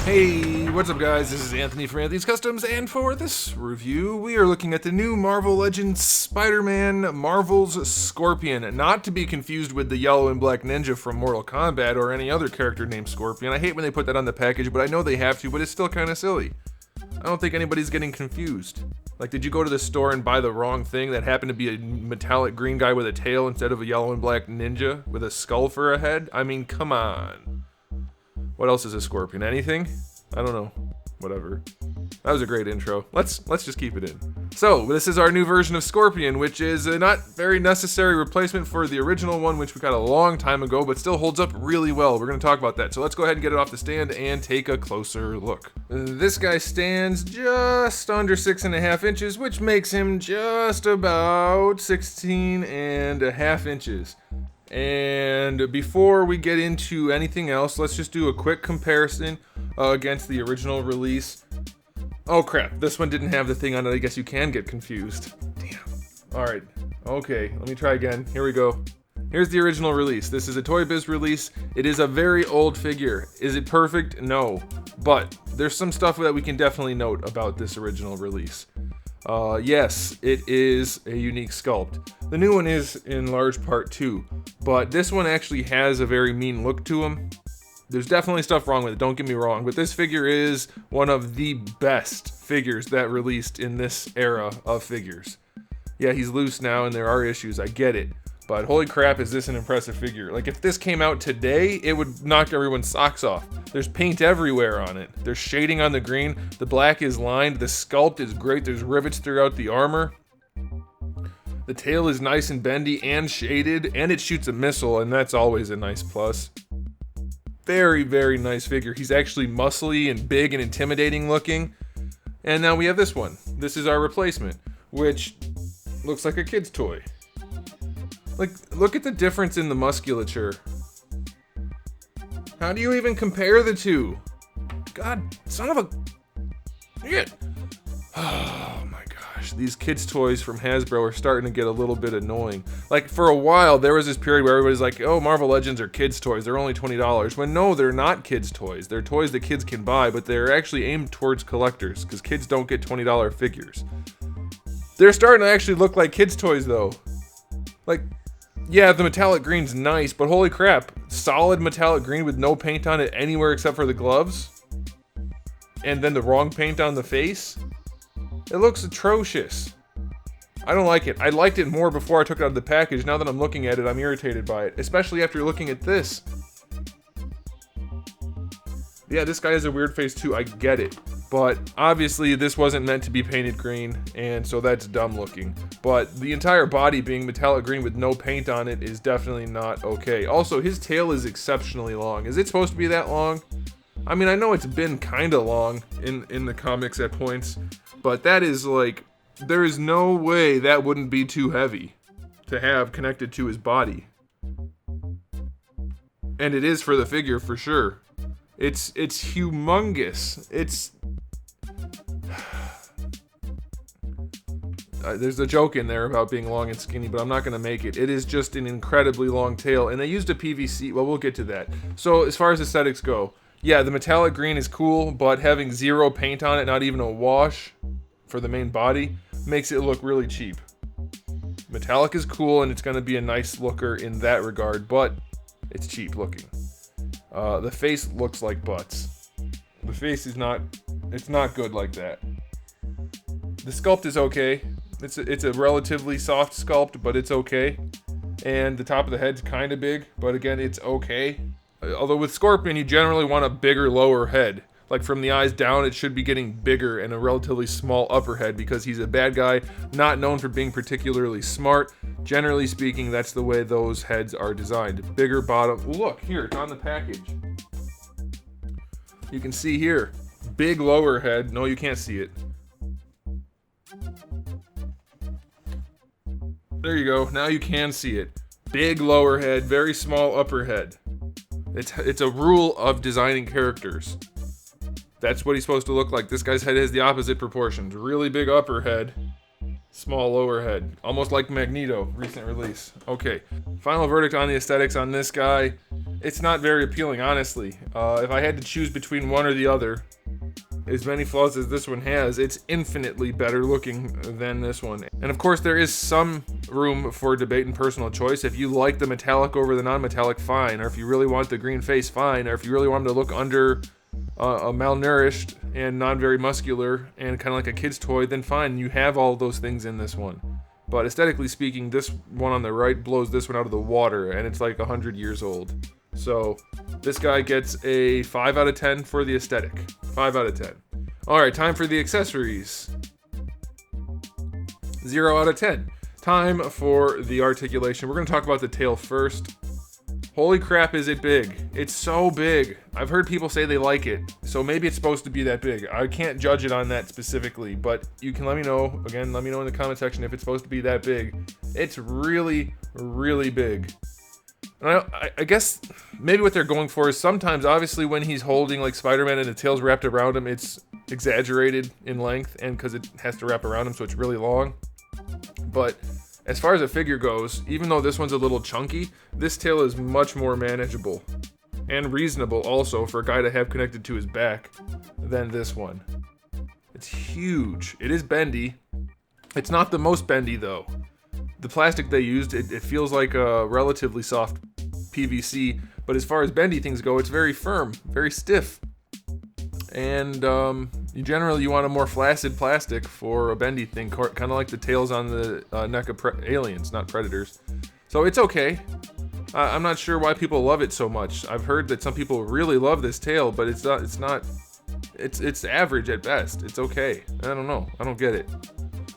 Hey, what's up guys? This is Anthony from Anthony's Customs, and for this review, we are looking at the new Marvel Legends Spider-Man Marvel's Scorpion, not to be confused with the yellow and black ninja from Mortal Kombat or any other character named Scorpion. I hate when they put that on the package, but I know they have to, but it's still kind of silly. I don't think anybody's getting confused. Like, did you go to the store and buy the wrong thing that happened to be a metallic green guy with a tail instead of a yellow and black ninja with a skull for a head? I mean, come on. What else is a scorpion? Anything? I don't know. Whatever. That was a great intro. Let's just keep it in. So, this is our new version of Scorpion, which is a not very necessary replacement for the original one, which we got a long time ago, but still holds up really well. We're going to talk about that. So let's go ahead and get it off the stand and take a closer look. This guy stands just under 6.5 inches, which makes him just about 16.5 inches. And before we get into anything else, let's just do a quick comparison against the original release. Oh crap, this one didn't have the thing on it. I guess you can get confused. Damn. Alright, okay, let me try again. Here we go. Here's the original release. This is a Toybiz release. It is a very old figure. Is it perfect? No. But there's some stuff that we can definitely note about this original release. Yes, it is a unique sculpt. The new one is in large part too, but this one actually has a very mean look to him. There's definitely stuff wrong with it, don't get me wrong, but this figure is one of the best figures that released in this era of figures. Yeah, he's loose now and there are issues, I get it, but holy crap, is this an impressive figure. Like, if this came out today, it would knock everyone's socks off. There's paint everywhere on it. There's shading on the green. The black is lined. The sculpt is great. There's rivets throughout the armor. The tail is nice and bendy and shaded, and it shoots a missile, and that's always a nice plus. Very, very nice figure. He's actually muscly and big and intimidating looking. And now we have this one. This is our replacement, which looks like a kid's toy. Like, look at the difference in the musculature. How do you even compare the two? God, son of a... Shit. Oh my gosh, these kids' toys from Hasbro are starting to get a little bit annoying. Like, for a while, there was this period where everybody's like, oh, Marvel Legends are kids' toys, they're only $20. When no, they're not kids' toys. They're toys that kids can buy, but they're actually aimed towards collectors, because kids don't get $20 figures. They're starting to actually look like kids' toys, though. Like... yeah, the metallic green's nice, but holy crap, solid metallic green with no paint on it anywhere except for the gloves? And then the wrong paint on the face? It looks atrocious. I don't like it. I liked it more before I took it out of the package. Now that I'm looking at it, I'm irritated by it, especially after looking at this. Yeah, this guy has a weird face too, I get it. But obviously this wasn't meant to be painted green, and so that's dumb looking. But the entire body being metallic green with no paint on it is definitely not okay. Also, his tail is exceptionally long. Is it supposed to be that long? I mean, I know it's been kinda long in the comics at points, but that is like, there is no way that wouldn't be too heavy to have connected to his body. And it is for the figure for sure. It's humongous. There's a joke in there about being long and skinny, but I'm not going to make it. It is just an incredibly long tail, and they used a PVC. Well, we'll get to that. So as far as aesthetics go, yeah, the metallic green is cool, but having zero paint on it, not even a wash for the main body, makes it look really cheap. Metallic is cool, and it's going to be a nice looker in that regard, but it's cheap looking. The face looks like butts. The face is not, it's not good like that. The sculpt is okay. It's a relatively soft sculpt, but it's okay. And the top of the head's kind of big, but again, it's okay. Although with Scorpion, you generally want a bigger lower head. Like from the eyes down, it should be getting bigger and a relatively small upper head because he's a bad guy, not known for being particularly smart. Generally speaking, that's the way those heads are designed. Bigger bottom. Look, here, it's on the package. You can see here, big lower head. No, you can't see it. There you go, now you can see it. Big lower head, very small upper head. It's a rule of designing characters. That's what he's supposed to look like. This guy's head has the opposite proportions. Really big upper head, small lower head. Almost like Magneto, recent release. Okay, final verdict on the aesthetics on this guy. it's not very appealing, honestly. If I had to choose between one or the other, as many flaws as this one has, it's infinitely better looking than this one. And of course, there is some room for debate and personal choice. If you like the metallic over the non-metallic, fine. Or if you really want the green face, fine. Or if you really want him to look under a malnourished and not very muscular and kind of like a kid's toy, then fine. You have all those things in this one. But aesthetically speaking, this one on the right blows this one out of the water, and it's like 100 years old. So this guy gets a 5 out of 10 for the aesthetic. 5 out of 10. Alright, time for the accessories. 0 out of 10. Time for the articulation. We're going to talk about the tail first. Holy crap, is it big. It's so big. I've heard people say they like it, so maybe it's supposed to be that big. I can't judge it on that specifically, but you can let me know. Again, let me know in the comment section if it's supposed to be that big. It's really, really big. And I guess maybe what they're going for is sometimes, obviously, when he's holding like Spider-Man and the tail's wrapped around him, it's exaggerated in length, and because it has to wrap around him, so it's really long. But as far as a figure goes, even though this one's a little chunky, this tail is much more manageable and reasonable also for a guy to have connected to his back than this one. It's huge. It is bendy. It's not the most bendy though. The plastic they used, it feels like a relatively soft PVC, but as far as bendy things go, it's very firm, very stiff. And you want a more flaccid plastic for a bendy thing, kind of like the tails on the neck of aliens, not predators. So it's okay. I'm not sure why people love it so much. I've heard that some people really love this tail, but it's average at best. It's okay. I don't know. I don't get it.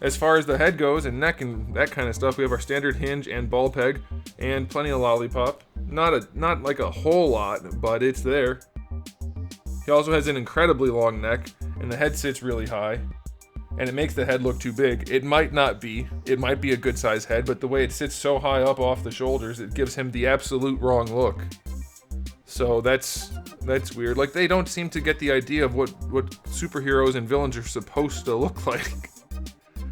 As far as the head goes and neck and that kind of stuff, we have our standard hinge and ball peg and plenty of lollipop. Not like a whole lot, but it's there. He also has an incredibly long neck, and the head sits really high, and it makes the head look too big. It might not be. It might be a good size head, but the way it sits so high up off the shoulders, it gives him the absolute wrong look. So that's weird. Like, they don't seem to get the idea of what superheroes and villains are supposed to look like.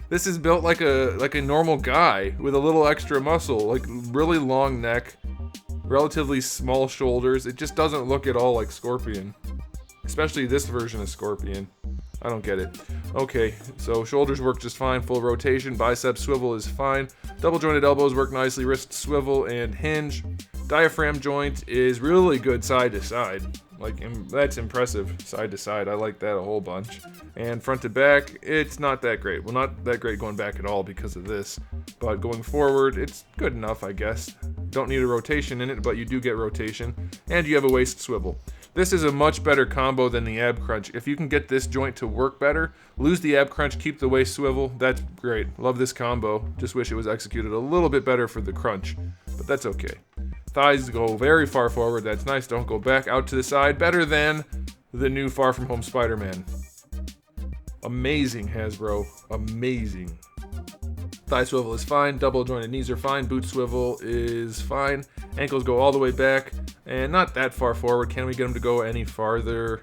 This is built like a normal guy with a little extra muscle, like really long neck, relatively small shoulders. It just doesn't look at all like Scorpion. Especially this version of Scorpion. I don't get it. Okay, so shoulders work just fine, full rotation, bicep swivel is fine, double jointed elbows work nicely, wrist swivel and hinge. Diaphragm joint is really good side to side. Like, that's impressive side to side. I like that a whole bunch. And front to back, it's not that great. Well, not that great going back at all because of this. But going forward, it's good enough, I guess. Don't need a rotation in it, but you do get rotation. And you have a waist swivel. This is a much better combo than the ab crunch. If you can get this joint to work better, lose the ab crunch, keep the waist swivel, that's great. Love this combo. Just wish it was executed a little bit better for the crunch. But that's okay. Thighs go very far forward, that's nice, don't go back, out to the side, better than the new Far From Home Spider-Man. Amazing, Hasbro, amazing. Thigh swivel is fine, double jointed knees are fine, boot swivel is fine, ankles go all the way back, and not that far forward. Can we get them to go any farther?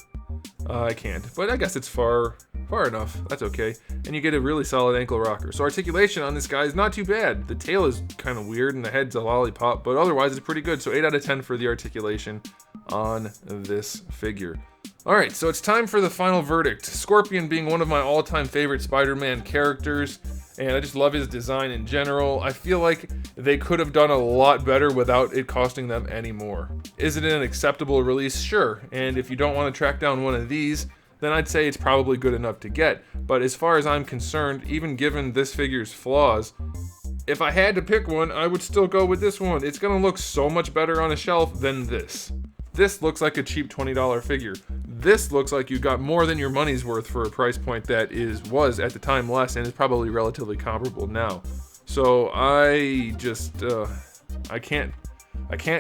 I can't, but I guess it's far enough, that's okay. And you get a really solid ankle rocker. So articulation on this guy is not too bad. The tail is kind of weird and the head's a lollipop, but otherwise it's pretty good. So 8 out of 10 for the articulation on this figure. Alright, so it's time for the final verdict. Scorpion being one of my all-time favorite Spider-Man characters, and I just love his design in general. I feel like they could have done a lot better without it costing them any more. Is it an acceptable release? Sure, and if you don't want to track down one of these, then I'd say it's probably good enough to get. But as far as I'm concerned, even given this figure's flaws, if I had to pick one, I would still go with this one. It's gonna look so much better on a shelf than this. This looks like a cheap $20 figure. This looks like you got more than your money's worth for a price point that was at the time less and is probably relatively comparable now. So I can't,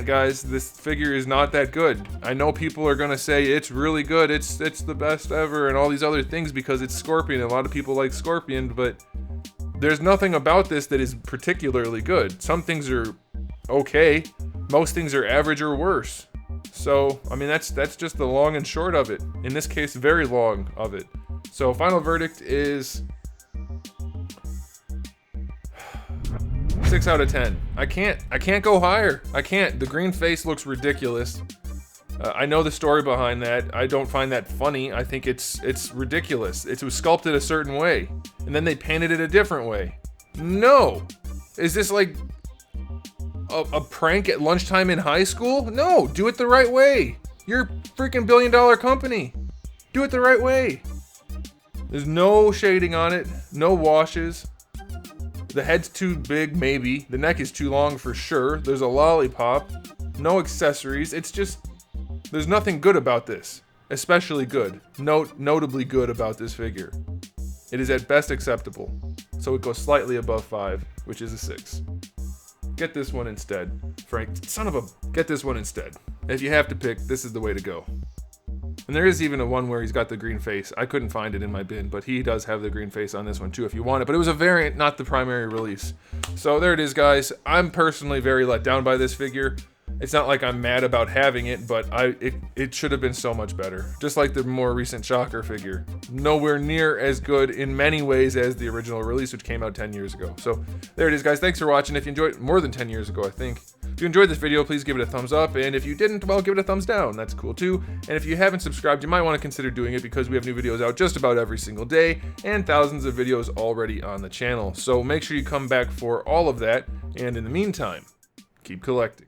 guys. This figure is not that good. I know people are gonna say it's really good, it's the best ever, and all these other things because it's Scorpion. A lot of people like Scorpion, but there's nothing about this that is particularly good. Some things are okay. Most things are average or worse. So, I mean, that's just the long and short of it. In this case, very long of it. So, final verdict is 6 out of 10. I can't go higher. I can't. The green face looks ridiculous. I know the story behind that. I don't find that funny. I think it's ridiculous. It was sculpted a certain way, and then they painted it a different way. No! Is this like a prank at lunchtime in high school? No, do it the right way. You're a freaking billion-dollar company. Do it the right way. There's no shading on it, no washes. The head's too big, maybe. The neck is too long for sure. There's a lollipop. No accessories. It's just, there's nothing good about this. Especially good. Notably good about this figure. It is at best acceptable. So it goes slightly above 5, which is a 6. Get this one instead. Frank, son of a... Get this one instead. If you have to pick, this is the way to go. And there is even a one where he's got the green face. I couldn't find it in my bin, but he does have the green face on this one too if you want it. But it was a variant, not the primary release. So there it is, guys. I'm personally very let down by this figure. It's not like I'm mad about having it, but it should have been so much better. Just like the more recent Shocker figure. Nowhere near as good in many ways as the original release, which came out 10 years ago. So there it is, guys. Thanks for watching. If you enjoyed it, more than 10 years ago, I think. If you enjoyed this video, please give it a thumbs up. And if you didn't, well, give it a thumbs down. That's cool too. And if you haven't subscribed, you might want to consider doing it because we have new videos out just about every single day and thousands of videos already on the channel. So make sure you come back for all of that. And in the meantime, keep collecting.